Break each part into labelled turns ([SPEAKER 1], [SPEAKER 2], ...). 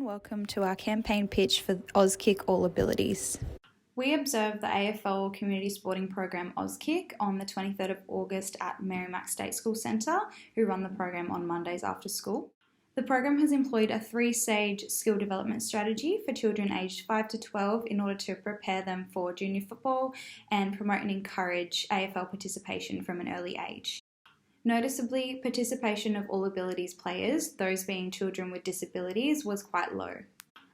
[SPEAKER 1] and welcome to our campaign pitch for Auskick All Abilities. We observed the AFL Community Sporting Program Auskick on the 23rd of August at Merrimack State School Centre, who run the program on Mondays after school. The program has employed a 3-stage skill development strategy for children aged 5 to 12 in order to prepare them for junior football and promote and encourage AFL participation from an early age. Noticeably, participation of all abilities players, those being children with disabilities, was quite low.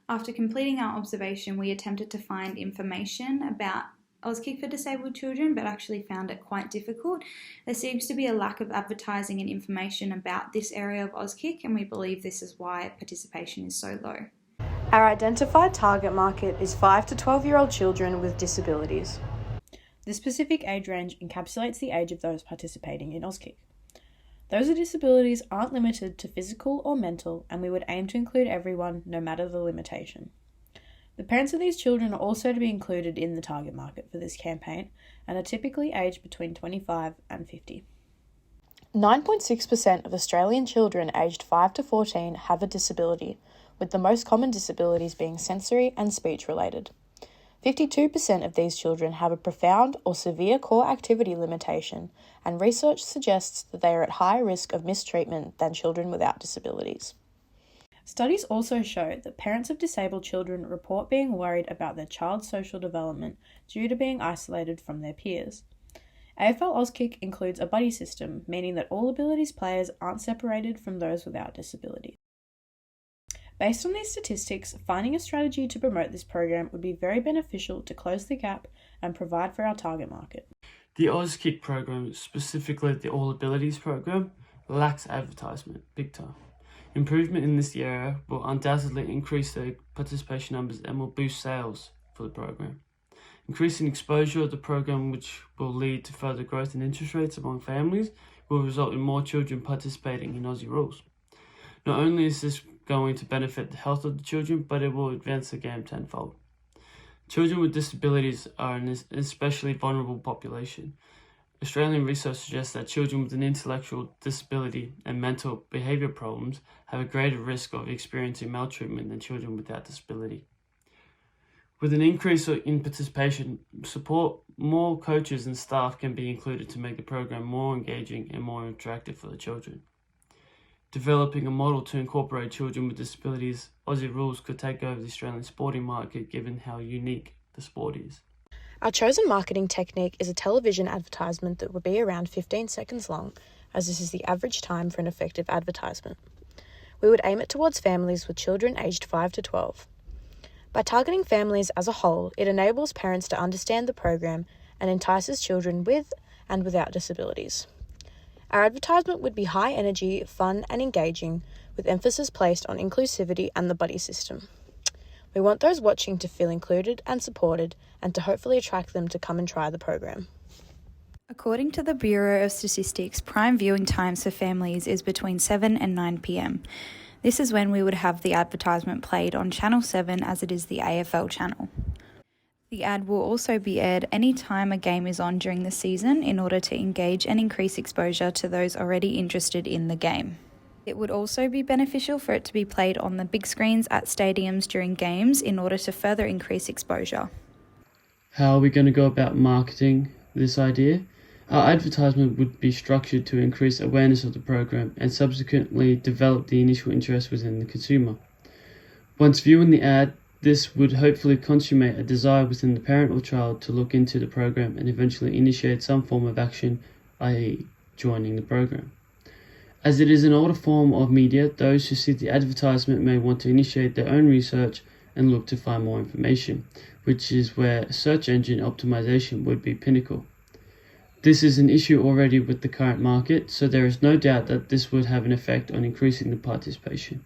[SPEAKER 1] After completing our observation, we attempted to find information about Auskick for disabled children, but actually found it quite difficult. There seems to be a lack of advertising and information about this area of Auskick, and we believe this is why participation is so low.
[SPEAKER 2] Our identified target market is 5 to 12-year-old children with disabilities.
[SPEAKER 3] The specific age range encapsulates the age of those participating in Auskick. Those with disabilities aren't limited to physical or mental, and we would aim to include everyone, no matter the limitation. The parents of these children are also to be included in the target market for this campaign and are typically aged between 25 and 50.
[SPEAKER 2] 9.6% of Australian children aged 5 to 14 have a disability, with the most common disabilities being sensory and speech related. 52% of these children have a profound or severe core activity limitation, and research suggests that they are at higher risk of mistreatment than children without disabilities.
[SPEAKER 3] Studies also show that parents of disabled children report being worried about their child's social development due to being isolated from their peers. AFL Auskick includes a buddy system, meaning that all abilities players aren't separated from those without disabilities. Based on these statistics, finding a strategy to promote this program would be very beneficial to close the gap and provide for our target market.
[SPEAKER 4] The Auskick program, specifically the All Abilities program, lacks advertisement, big time. Improvement in this area will undoubtedly increase the participation numbers and will boost sales for the program. Increasing exposure of the program, which will lead to further growth in interest rates among families, will result in more children participating in Aussie rules. Not only is this going to benefit the health of the children, but it will advance the game tenfold. Children with disabilities are an especially vulnerable population. Australian research suggests that children with an intellectual disability and mental behaviour problems have a greater risk of experiencing maltreatment than children without disability. With an increase in participation support, more coaches and staff can be included to make the program more engaging and more attractive for the children. Developing a model to incorporate children with disabilities, Aussie rules could take over the Australian sporting market given how unique the sport is.
[SPEAKER 2] Our chosen marketing technique is a television advertisement that will be around 15 seconds long, as this is the average time for an effective advertisement. We would aim it towards families with children aged 5 to 12. By targeting families as a whole, it enables parents to understand the program and entices children with and without disabilities. Our advertisement would be high energy, fun and engaging, with emphasis placed on inclusivity and the buddy system. We want those watching to feel included and supported, and to hopefully attract them to come and try the program.
[SPEAKER 1] According to the Bureau of Statistics, prime viewing times for families is between 7 and 9 p.m. This is when we would have the advertisement played on Channel 7, as it is the AFL channel. The ad will also be aired any time a game is on during the season in order to engage and increase exposure to those already interested in the game. It would also be beneficial for it to be played on the big screens at stadiums during games in order to further increase exposure.
[SPEAKER 4] How are we going to go about marketing this idea? Our advertisement would be structured to increase awareness of the program and subsequently develop the initial interest within the consumer. Once viewing the ad, this would hopefully consummate a desire within the parent or child to look into the program and eventually initiate some form of action, i.e. joining the program. As it is an older form of media, those who see the advertisement may want to initiate their own research and look to find more information, which is where search engine optimization would be pinnacle. This is an issue already with the current market, so there is no doubt that this would have an effect on increasing the participation.